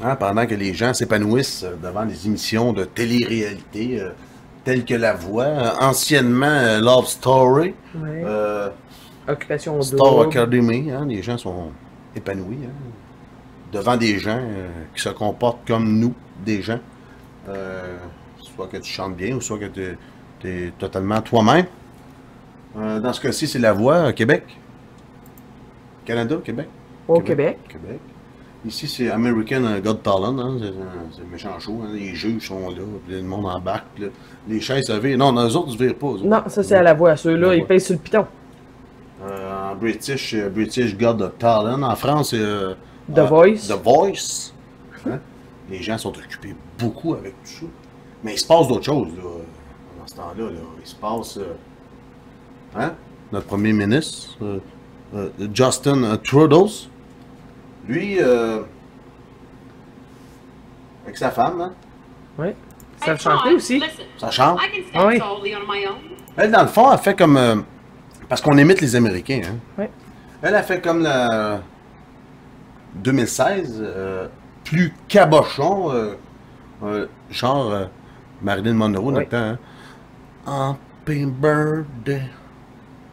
Hein, pendant que les gens s'épanouissent devant des émissions de télé-réalité telles que La Voix, anciennement Love Story, Ouais. euh, Occupation Star double. Academy, hein, les gens sont épanouis hein, devant des gens qui se comportent comme nous, des gens. Soit que tu chantes bien ou soit que tu es totalement toi-même. Dans ce cas-ci, c'est La Voix, Québec. Canada, Québec. Au Québec. Québec. Ici, c'est American Got Talent. Hein, c'est méchant chaud. Hein, les juges sont là. Puis le monde embarque. Là, les chaises se virent. Non, eux autres, ils se virent pas. Non, ça c'est à La Voix. Ceux-là, ils payent sur le piton. En British Got Talent. En France, c'est The Voice. The Voice. Hein? Les gens sont occupés beaucoup avec tout ça. Mais il se passe d'autres choses. Là, dans ce temps-là. Là. Il se passe... hein? Notre premier ministre, Justin Trudeau, lui, avec sa femme, hein? Oui. Ça chanter aussi. Ça chante. Ah oui. Elle, dans le fond, elle fait comme... parce qu'on imite les Américains, hein? Oui. Elle a fait comme la 2016, plus cabochon, genre Marilyn Monroe, Oui. notre temps, hein? Happy birthday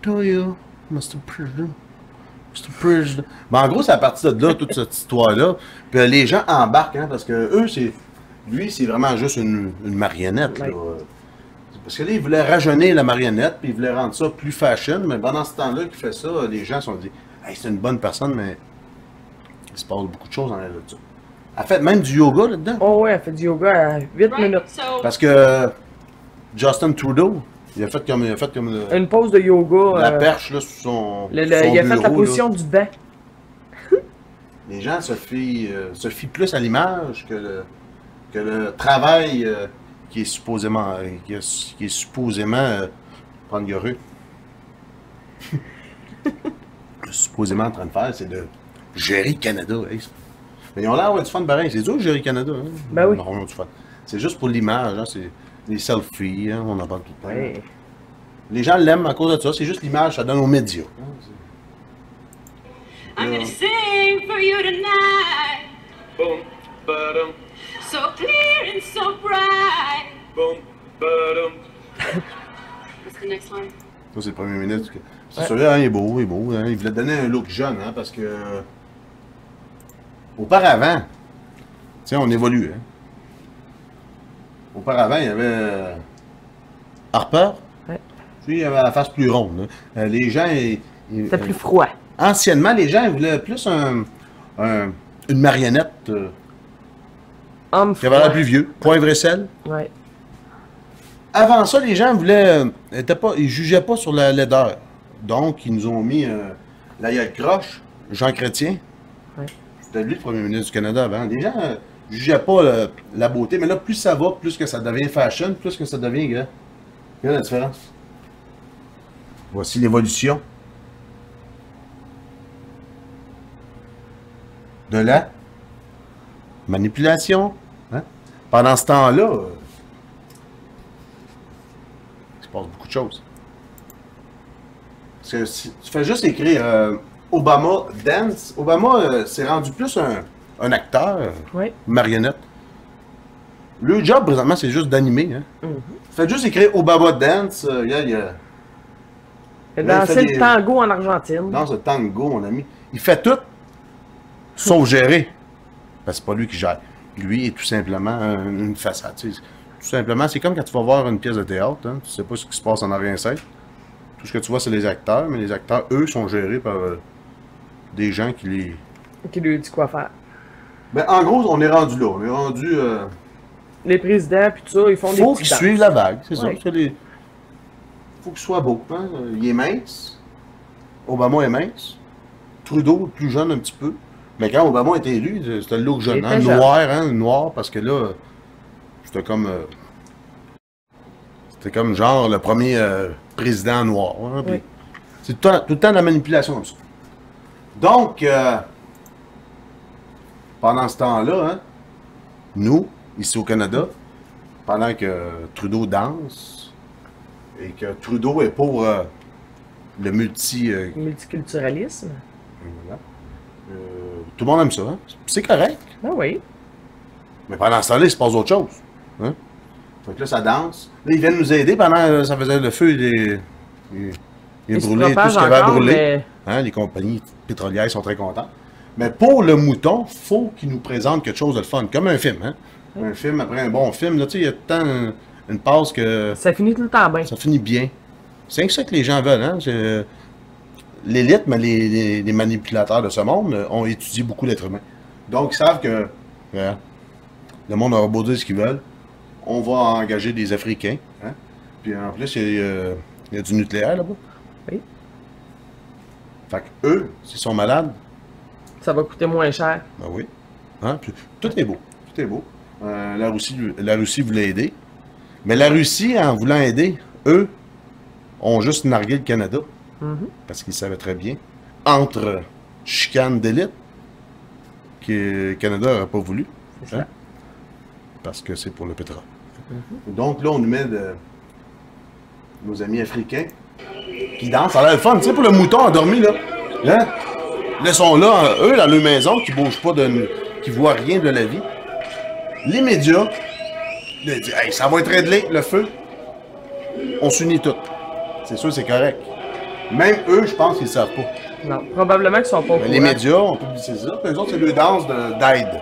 to you, Mr. President. Mr. President. Ben, en gros, c'est à partir de là, toute cette histoire-là. Puis les gens embarquent, hein, parce que eux, c'est. Lui, c'est vraiment juste une marionnette. Oui. Là. Parce que là, il voulait rajeunir la marionnette, puis il voulait rendre ça plus fashion, mais pendant ce temps-là qu'il fait ça, les gens se sont dit hey, c'est une bonne personne, mais il se passe beaucoup de choses en elle de ça. Elle fait même du yoga là-dedans. Oh ouais, elle fait du yoga à 8 minutes. Parce que Justin Trudeau, il a fait comme Une pause de yoga. la perche là, sur son, il sur son a fait la bureau, position là. du banc. Les gens se fient plus à l'image que le travail qui est supposément prendre gueule. Supposément en train de faire, c'est de gérer le Canada. Hey. Mais ils ont l'air d'avoir du fun pareil. C'est dur de gérer le Canada. Hein? Ben oui. Non, du fun. C'est juste pour l'image. Hein? C'est les selfies. Hein? On en parle tout le temps. Ouais. Les gens l'aiment à cause de ça. C'est juste l'image que ça donne aux médias. I'm gonna sing for you tonight. Boom, ba-dum, So clear and so bright. boom, ba-dum. What's the next line? Ça, c'est le premier ministre. C'est Ouais. sûr, hein, il est beau, il est beau. Hein? Il voulait donner un look jeune, hein, parce que... auparavant, tu sais, on évolue. Hein? Auparavant, il y avait Harper. Ouais. Puis, il avait la face plus ronde. Hein. Les gens... C'était plus froid. Anciennement, les gens ils voulaient plus une marionnette Homme qui avait l'air froid. plus vieux. Poivre et sel. Ouais. Avant ça, les gens voulaient... ils jugeaient pas sur la laideur. Donc, ils nous ont mis la gueule croche, Jean Chrétien. Ouais. C'était lui le premier ministre du Canada avant. Les gens jugeaient pas la beauté, mais là, plus ça va, plus que ça devient fashion, plus que ça devient grand. Regarde la différence. Voici l'évolution de la manipulation. Hein? Pendant ce temps-là, il se passe beaucoup de choses. Parce que si tu fais juste écrire Obama Dance, Obama s'est rendu plus un acteur, Ouais. une marionnette. Le job, présentement, c'est juste d'animer. Hein? Mhm. Faites juste écrire Obama Dance, il y a Il a il dansé fait le des- tango en Argentine. dans ce tango, mon ami. Il fait tout, sauf gérer. Parce que c'est pas lui qui gère. Lui est tout simplement une façade. Tu sais. Tout simplement, c'est comme quand tu vas voir une pièce de théâtre. Hein, tu sais pas ce qui se passe en arrière-scène. Tout ce que tu vois, c'est les acteurs, mais les acteurs, eux, sont gérés par des gens qui les... Qui lui dit quoi faire. Ben, en gros, on est rendu là. On est rendu... Les présidents, puis tout ça, ils font faut des qu'ils petits danses. suivent la vague, c'est Ouais. ça. Faut qu'il soit beau. Hein? Il est mince. Obama est mince. Trudeau, plus jeune un petit peu. Mais quand Obama était élu, c'était le look jeune. Il Hein? était jeune. Noir, parce que là, c'était comme... c'était comme genre le premier président noir. Hein? Puis Oui. c'est tout le temps de la manipulation comme ça. Donc, pendant ce temps-là, hein, nous, ici au Canada, pendant que Trudeau danse, et que Trudeau est pour le Multiculturalisme. voilà, tout le monde aime ça. Hein? C'est correct. Ben oui. Mais pendant ce temps-là, il se passe autre chose. Hein? Fait que là, ça danse. Là, ils viennent nous aider pendant ça faisait le feu, il se brûlait tout propage ce qu'il y avait à encore, brûler. mais- Hein, les compagnies pétrolières sont très contentes. Mais pour le mouton, il faut qu'il nous présente quelque chose de le fun, comme un film. Hein? Un film après un bon film, là, tu sais, il y a tant une passe que Ça finit tout le temps bien. ça finit bien. C'est que ça que les gens veulent. Hein? L'élite, mais les manipulateurs de ce monde ont étudié beaucoup l'être humain. Donc, ils savent que le monde aura beau dire ce qu'ils veulent. On va engager des Africains. Hein? Puis en plus, il y a du nucléaire là-bas. Oui. Fait que eux, s'ils sont malades, Ça va coûter moins cher. ben oui. Hein? Puis, tout est beau. Tout est beau. La Russie voulait aider. Mais la Russie, en voulant aider, eux, ont juste nargué le Canada. Parce qu'ils savaient très bien, entre chicanes d'élite, que le Canada n'aurait pas voulu. C'est ça. Parce que c'est pour le pétrole. Donc là, on nous met nos amis africains qui dansent. Ça a l'air le fun. Tu sais, pour le mouton endormi, là. Hein? Là, ils sont là, eux, dans leur maison, qui ne bougent pas, qui ne voient rien de la vie. Les médias, là, ils disent, hey, ça va être réglé, le feu. On s'unit tous. C'est sûr, c'est correct. Même eux, je pense qu'ils ne savent pas. Non, probablement qu'ils sont pas au Mais les courant. médias ont publié ça. Puis eux autres, c'est le danse d'aide.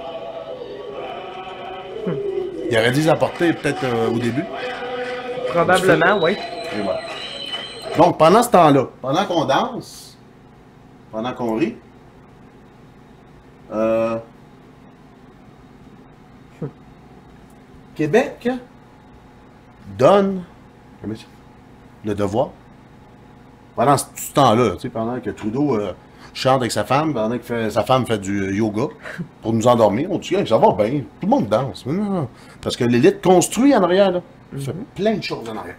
Ils auraient dû les apporter peut-être au début. Probablement, oui. Et voilà. Donc, pendant ce temps-là, pendant qu'on danse, pendant qu'on rit, Québec donne le devoir. Pendant ce temps-là, tu sais, pendant que Trudeau chante avec sa femme, pendant que sa femme fait du yoga pour nous endormir, on dit hey, ça va bien, tout le monde danse. Mais non. Parce que l'élite construit en arrière, là. Fait plein de choses en arrière.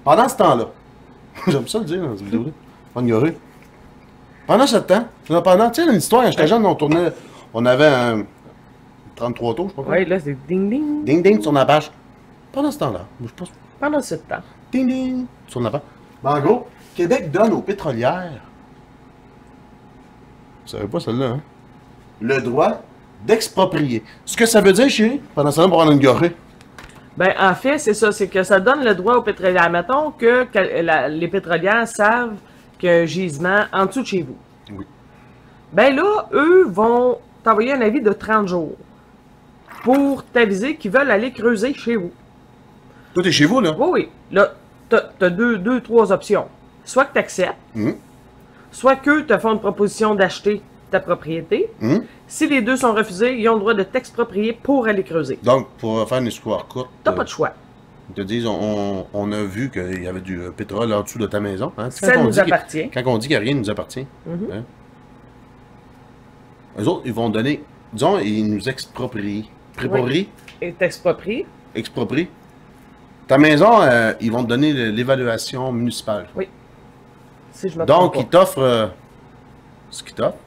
Pendant ce temps-là, j'aime ça le dire dans cette vidéo-là, pas ignorer. Pendant ce temps, pendant, tu sais, une histoire, quand j'étais jeune, on avait un 33 tours, je sais pas quoi. Oui, là, c'est ding ding. Ding ding sur la page. Pendant ce temps-là, je pense. Pendant ce temps. Ding ding sur la page. Ben, en gros, Québec donne aux pétrolières, vous savez pas celle-là, hein? Le droit d'exproprier. Ce que ça veut dire, chérie, pendant ce temps-là, pour en ignorer. Ben, en fait, c'est ça. C'est que ça donne le droit aux pétrolières. Mettons que les pétrolières savent qu'il y a un gisement en dessous de chez vous. Oui. Ben là, eux vont t'envoyer un avis de 30 jours pour t'aviser qu'ils veulent aller creuser chez vous. Toi, t'es chez vous, là? Oui, oui. Là, t'as trois options. Soit que tu acceptes, soit qu'eux te font une proposition d'acheter ta propriété. Si les deux sont refusés, ils ont le droit de t'exproprier pour aller creuser. Donc, pour faire une histoire courte, T'as pas de choix. ils te disent, on a vu qu'il y avait du pétrole en dessous de ta maison. Hein? Ça nous appartient. Quand on dit qu'il n'y a rien qui nous appartient. Hein? Eux autres, ils vont donner, disons, ils nous exproprient. Préporient, Et t'exproprient. exproprient. Ta maison, ils vont te donner l'évaluation municipale. Oui. Si je me Donc, trompe ils pas. t'offrent ce qu'ils t'offrent.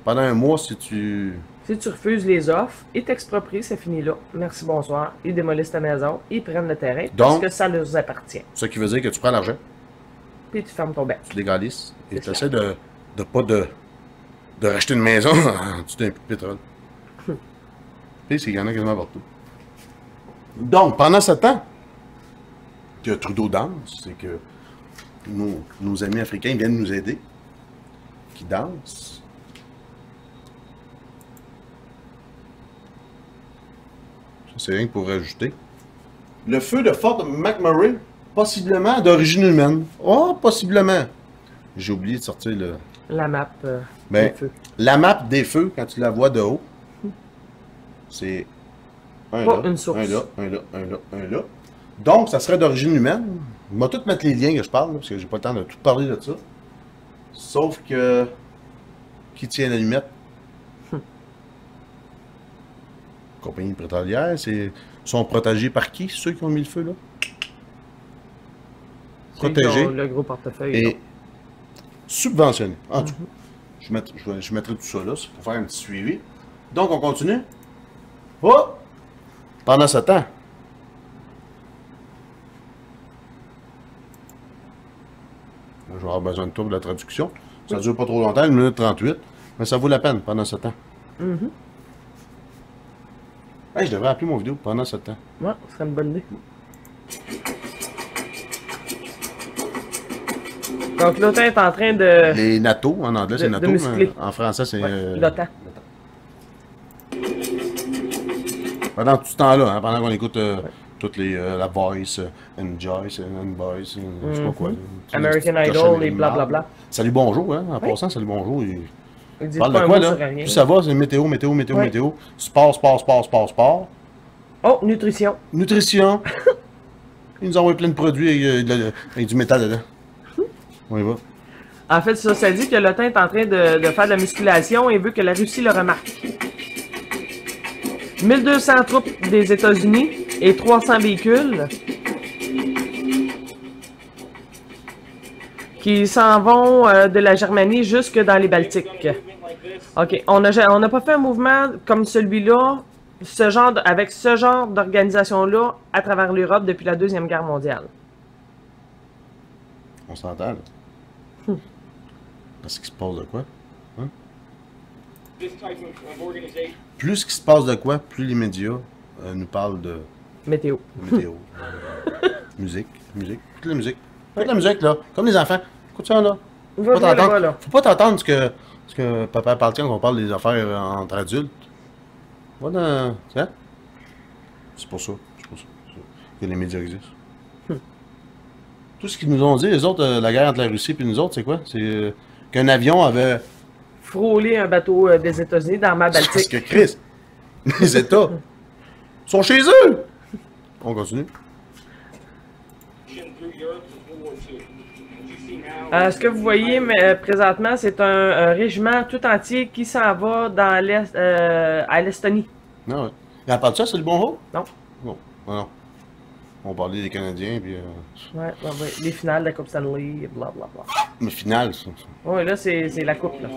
Pendant un mois, si tu... Si tu refuses les offres, ils t'exproprient, ça finit là. Merci, bonsoir. Ils démolissent ta maison, ils prennent le terrain parce Donc- que ça leur appartient. Ce qui veut dire que tu prends l'argent, Puis tu fermes ton bec. tu légalises, et C'est tu essaies de racheter une maison en dessous d'un puits de pétrole. Puis, il y en a quasiment partout. Donc, pendant ce temps que Trudeau danse, c'est que nos amis africains viennent nous aider, qui dansent. Ça, c'est rien que pour rajouter. Le feu de Fort McMurray, possiblement d'origine humaine. Oh, possiblement. J'ai oublié de sortir La map Ben, des feux. la map des feux, quand tu la vois de haut, c'est un Pas là, une source. un là, un là, un là, un là. Donc, ça serait d'origine humaine. Je vais tout mettre les liens que je parle, là, parce que j'ai pas le temps de tout parler de ça. Sauf que... Qui tient l'allumette? Compagnie pétrolière, sont protégés par qui, ceux qui ont mis le feu, là? Ceux qui Protégés ont le gros portefeuille. et subventionnés. En tout. Je mettrai tout ça là, c'est pour faire un petit suivi. Donc, on continue. Oh! Pendant ce temps. Là, je vais avoir besoin de toi pour la traduction. Ça ne dure pas trop longtemps, 1 minute 38, mais ça vaut la peine pendant ce temps. Hey, je devrais appeler mon vidéo pendant ce temps. Ouais, ce serait une bonne idée. Donc l'OTAN est en train de... Les NATO, en anglais, c'est de NATO, muscler. mais en français, c'est... Ouais, l'OTAN. Pendant tout ce temps-là, hein, pendant qu'on écoute toutes les... la Voice, Enjoy, Unvoice, je sais pas quoi. American Cocher Idol les et blablabla. mardes. Salut, bonjour, hein, en Oui. passant, salut, bonjour. Ils disent Parle pas de un quoi, mot là? sur rien. Plus ça va, c'est météo, météo, météo, Oui. météo. Sport, sport, sport, sport, sport. Oh, nutrition. Nutrition. Ils nous envoient plein de produits avec du métal dedans. On y va. En fait, ça dit que l'OTAN est en train de faire de la musculation et veut que la Russie le remarque. 1200 troupes des États-Unis et 300 véhicules qui s'en vont de la Germanie jusque dans les Baltiques. OK, on n'a pas fait un mouvement comme celui-là, avec ce genre d'organisation-là à travers l'Europe depuis la Deuxième Guerre mondiale. On s'entend, là. Parce qu'il se passe de quoi? Hein? Plus qu'il se passe de quoi, plus les médias nous parlent de Météo. météo, musique, toute la musique. Toute la musique, là. Comme les enfants. Écoute ça, là. Va bien là-bas, là. Faut pas t'entendre ce que papa parle quand on parle des affaires entre adultes. Va dans... Hein? C'est pour ça. Que les médias existent. Tout ce qu'ils nous ont dit, les autres, la guerre entre la Russie et nous autres, c'est quoi? C'est qu'un avion avait... Frôler un bateau des États-Unis dans ma Parce Baltique. que Chris, les États sont chez eux! On continue. Ce que vous voyez présentement, c'est un régiment tout entier qui s'en va dans l'est, à l'Estonie. Non, ouais. Et à part de ça, c'est le bon rôle? Non. Non. Non. On parlait des Canadiens, puis... Ouais, les finales de la Coupe Stanley, et blablabla. Mais final, ça. Ouais, là, c'est la coupe, là.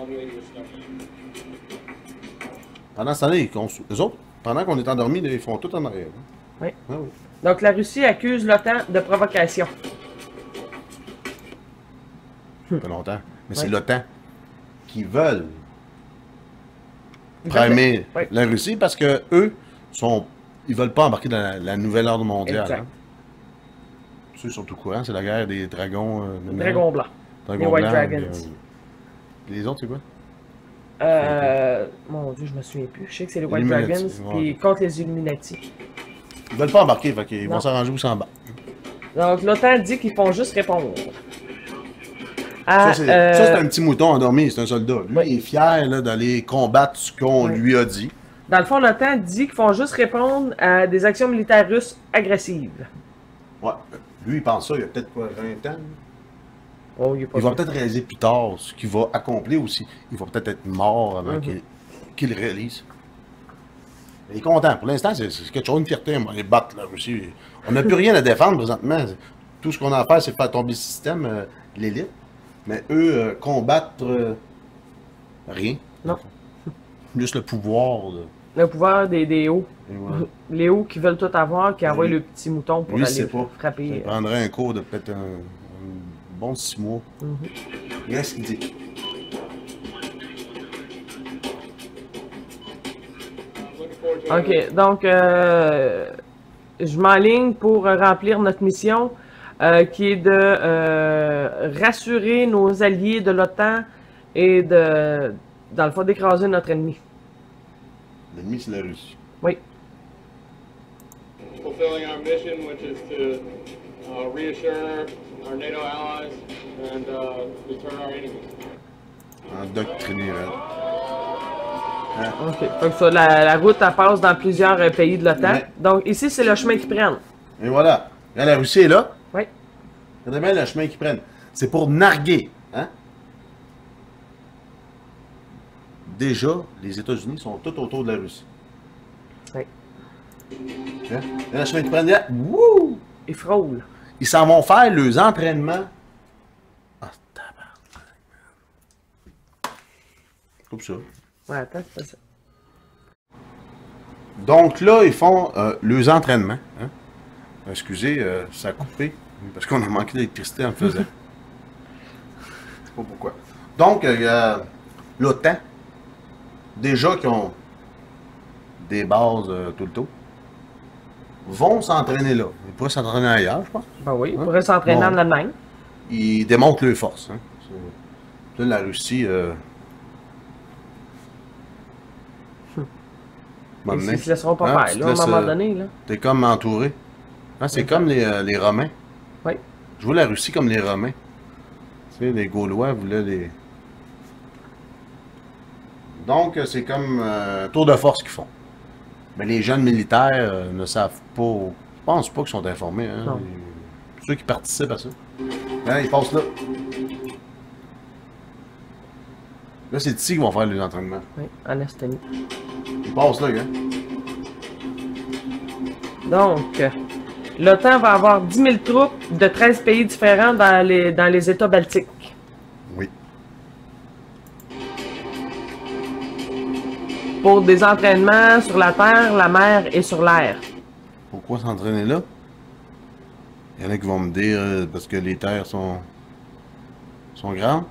Pendant cette année, eux autres, pendant qu'on est endormis, ils font tout en arrière. Hein. Oui. Ah oui. Donc, la Russie accuse l'OTAN de provocation. Ça fait longtemps. Mais c'est Ouais. l'OTAN qui veulent Ils primer veulent- la Russie parce que eux ils veulent pas embarquer dans la nouvelle ordre mondiale. Exact. Hein. Ceux qui sont au courant, c'est la guerre des dragons. Dragon blanc. Dragons les White blancs, Dragons. les autres, c'est quoi? Mon Dieu, je me souviens plus. Je sais que c'est les White Illuminati, Dragons, ouais. puis contre les Illuminati. Ils veulent pas embarquer, fait qu'ils vont Non. s'arranger où s'en battre. Donc, l'OTAN dit qu'ils font juste répondre. Ça, c'est un Euh, petit mouton endormi, c'est un soldat. Lui, Oui. il est fier là, d'aller combattre ce qu'on Oui. lui a dit. Dans le fond, l'OTAN dit qu'ils font juste répondre à des actions militaires russes agressives. Ouais. Lui, il pense ça, il y a peut-être quoi, 20 ans. Oh, il est pas Il va sûr. peut-être réaliser plus tard ce qu'il va accomplir aussi. Il va peut-être être mort avant Mhm. qu'il réalise. Il est content. Pour l'instant, c'est quelque chose, une fierté. On va les battre là aussi. On n'a plus rien à défendre présentement. Tout ce qu'on a à faire, c'est faire tomber le système, l'élite. Mais eux, combattre rien. Non. Juste le pouvoir. Le pouvoir des hauts. Et voilà. Les hauts qui veulent tout avoir, qui envoient Lui- le petit mouton pour lui, aller c'est pas. Ça frapper. prendrait un cours de peut-être un bon 6 mois. Mhm. Regarde ce qu'il dit. OK, donc je m'enligne pour remplir notre mission qui est de rassurer nos alliés de l'OTAN et dans le fond, d'écraser notre ennemi. L'ennemi, c'est la Russie. Oui. Fulfilling our mission, which is to reassure our NATO allies and deter our enemies. Endoctriner, hein. OK. Donc ça, la route, elle passe dans plusieurs pays de l'OTAN. Ouais. Donc ici, c'est le chemin qu'ils prennent. Et voilà. Regarde, la Russie est là. Oui. Regardez bien le chemin qu'ils prennent. C'est pour narguer. Hein? Déjà, les États-Unis sont tout autour de la Russie. Oui. Hein? Regarde le chemin qu'ils prennent là. Wouh! Ils frôlent. Ils s'en vont faire leurs entraînements. Ah, tabarnak. Coupe ça. Ouais, attends, c'est pas ça. Donc là, ils font leurs entraînements. Hein? Excusez, ça a coupé. Parce qu'on a manqué d'électricité en le faisant. Je sais pas pourquoi. Donc, il y a l'OTAN. Déjà qui ont des bases tout le tour, vont s'entraîner là. Ils pourraient s'entraîner ailleurs, je pense. Ben oui, ils Hein? pourraient s'entraîner Bon. en Allemagne. Ils démontrent leur force. Hein. Là, la Russie... Ils ne se laisseront pas Hein, faire, tu là, te à un laisses, moment donné. Là. T'es comme entouré. Hein, c'est comme les Romains. Oui. Je vois la Russie comme les Romains. Tu sais, les Gaulois voulaient les... Donc, c'est comme un tour de force qu'ils font. Mais les jeunes militaires ne savent pas... Je pense pas qu'ils sont informés. Hein. Non. Ceux qui participent à ça. Hein, ils passent là. Là, c'est ici qu'ils vont faire les entraînements. Oui, en Estonie. Ils passent là, hein. Donc, l'OTAN va avoir 10 000 troupes de 13 pays différents dans les États baltiques. Oui. Pour des entraînements sur la terre, la mer et sur l'air. Pourquoi s'entraîner là? Il y en a qui vont me dire parce que les terres sont grandes.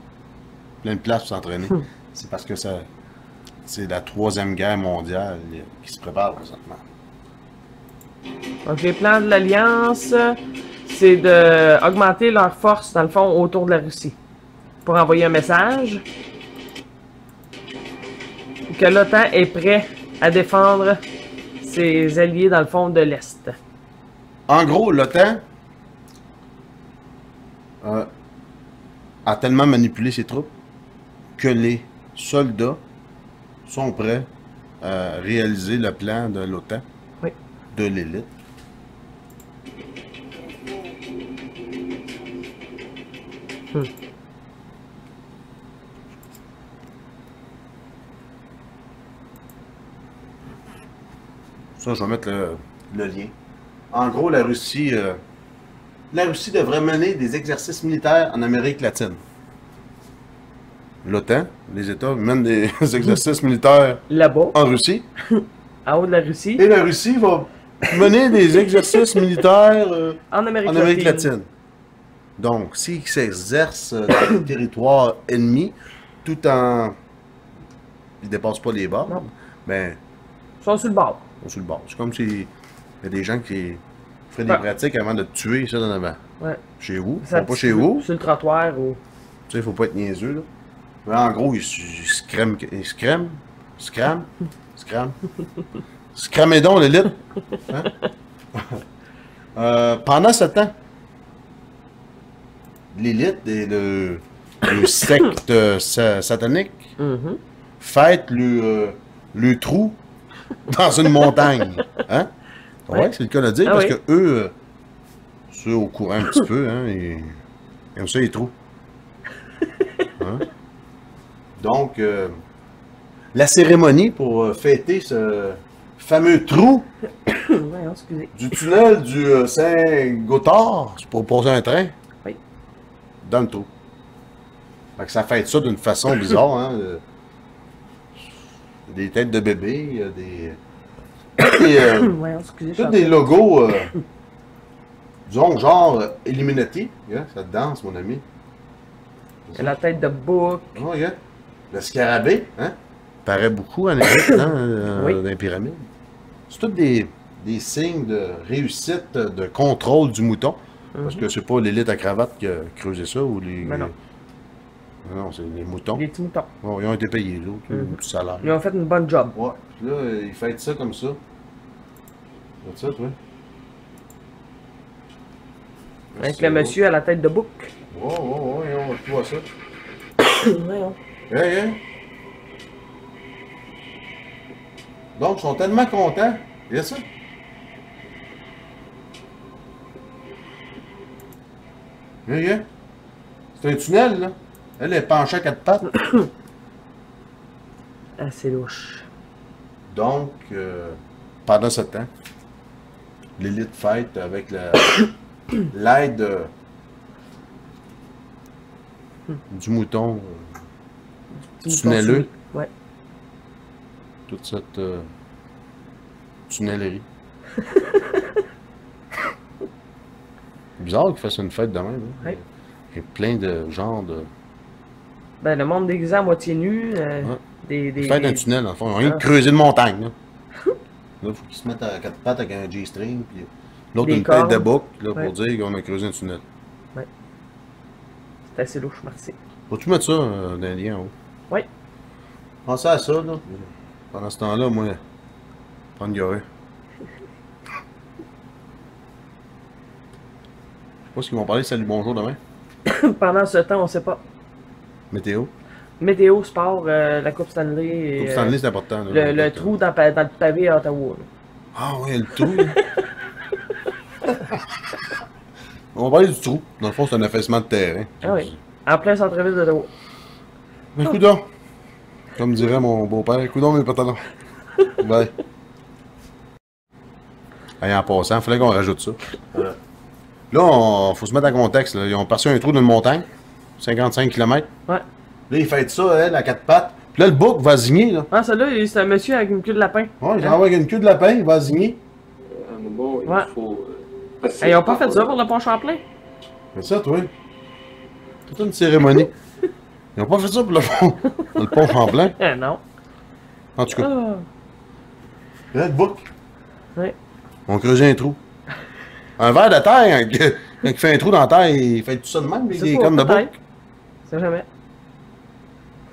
Plein de place pour s'entraîner. C'est parce que c'est la 3e guerre mondiale qui se prépare présentement. Donc, les plans de l'Alliance, c'est d'augmenter leur force, dans le fond, autour de la Russie. Pour envoyer un message que l'OTAN est prêt à défendre ses alliés, dans le fond, de l'Est. En gros, l'OTAN a tellement manipulé ses troupes que les soldats sont prêts à réaliser le plan de l'OTAN, Oui. de l'élite. Ça, je vais mettre le lien. En gros, la Russie devrait mener des exercices militaires en Amérique latine. L'OTAN, les États mènent des exercices militaires Là-bas, en Russie. en haut de la Russie, Et la Russie va mener des exercices militaires en Amérique en Amérique latine. Donc, s'ils s'exercent dans les territoires ennemis, tout en... Ils ne dépassent pas les bords, Non. ben, Ils sont sur le bord. ils sont sur le bord. C'est comme s'il y a des gens qui feraient des Ouais. pratiques avant de te tuer, ça, dans avant. Ouais. Chez vous, Ça, pas chez vous. Sur le trottoir ou... Tu sais, il faut pas être niaiseux, là. Mais en gros, ils se crament. Ils se crament. Se crament. Se crament. Se cramez donc, l'élite. Hein? Pendant ce temps, l'élite et le secte satanique Mhm. fête le trou dans une montagne. Hein? Ouais, Ouais. c'est le cas de dire, Ah parce oui. que eux, ceux au courant un petit peu, hein, ils aiment ça, les trous. Hein? Donc, la cérémonie pour fêter ce fameux trou Ouais, excusez. du tunnel du Saint-Gothard, c'est pour poser un train, Oui. dans le trou. Fait que ça fête ça d'une façon bizarre. Hein? Des têtes de bébé, il y a des... Ouais, excusez. je tous suis des logos, disons, genre Illuminati. Yeah, ça te danse, mon ami. en- La tête de bouc. Oh, yeah. Le scarabée, hein? Paraît beaucoup en Égypte, hein, Oui. dans les pyramides. C'est tous des signes de réussite, de contrôle du mouton. Parce que c'est pas l'élite à cravate qui a creusé ça, ou les... Ben non. Non, c'est les moutons. Des petits moutons. Bon, ils ont été payés, l'autre, du salaire. Ils ont fait une bonne job. Ouais, puis là, ils fêtent ça comme ça. C'est ça, toi? Avec C'est le beau. monsieur à la tête de bouc. Ouais, on voit ça. Ouais, hein. Hey, hey. Donc, ils sont tellement contents. Il y a ça. Hey, hey. C'est un tunnel, là. Elle est penchée à 4 pattes. Assez louche. Donc, pendant ce temps, l'élite fête avec l'aide du mouton Petit mouton tunneleux. souris. Ouais. Toute cette tunnellerie. Bizarre qu'ils fassent une fête de même. Hein? Ouais. Il y a plein de genres de... Ben, le monde déguisé à moitié nu. Ouais. Des Fête d'un tunnel, en fond. Ils ont rien que creusé de montagne. Là. Là, il faut qu'ils se mettent à quatre pattes avec un G-string, puis l'autre Des une tête cordes. de bouc, là, Ouais. pour dire qu'on a creusé un tunnel. C'est assez louche, merci. Faut-tu mettre ça dans les liens en haut? Oui. Pensez à ça, là. Pendant ce temps-là, moi, prendre Gorée. Je sais pas ce qu'ils vont parler, salut, bonjour demain. Pendant ce temps, on sait pas. Météo. Météo, sport, la Coupe Stanley. Et, Coupe Stanley, c'est important. Là, le trou dans le pavé à Ottawa. Là. Ah oui, le trou. Là. On va parler du trou. Dans le fond, c'est un affaissement de terrain. Ah oui. En plein centre-ville d'Ottawa. Mais coudonc. Comme dirait mon beau-père, coudonc mes pantalons. Bye. Hey, en passant, il fallait qu'on rajoute ça. Là, faut se mettre en contexte. Là. Ils ont percé un trou d'une montagne, 55 km. Ouais. Là, ils fêtent ça, elle, à quatre pattes. Puis là, le bouc va zigner, là. Ah, celle-là, c'est un monsieur avec une queue de lapin. Ouais, il va avec une queue de lapin, il va zigner. Ouais. Hey, ils ont pas fait ça pour le pont Champlain? C'est ça, toi. C'est une cérémonie. Ils ont pas fait ça pour le pont Champlain. Non. En tout cas, Ah. là, le bouc. Ouais. On creusait un trou. Un ver de terre, quand il fait un trou dans la terre, il fait tout ça de même, C'est il est pas, comme de bouc. peut-être. C'est jamais.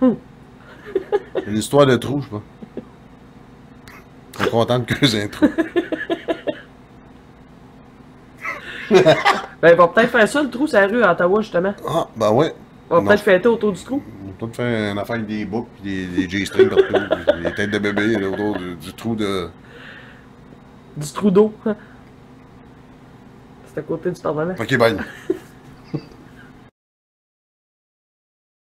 Une histoire de trou, je sais pas. Je suis content de creuser un trou. Ben, ils vont peut-être faire ça, le trou, c'est la rue à Ottawa, justement. Ah, ben ouais. Ils vont Non. peut-être fêter autour du trou. On peut peut-être faire une affaire avec des boucs et des G-strings partout. Des têtes de bébé là, autour du trou de. Du trou d'eau. C'est à côté du Parlement. Ok, bye.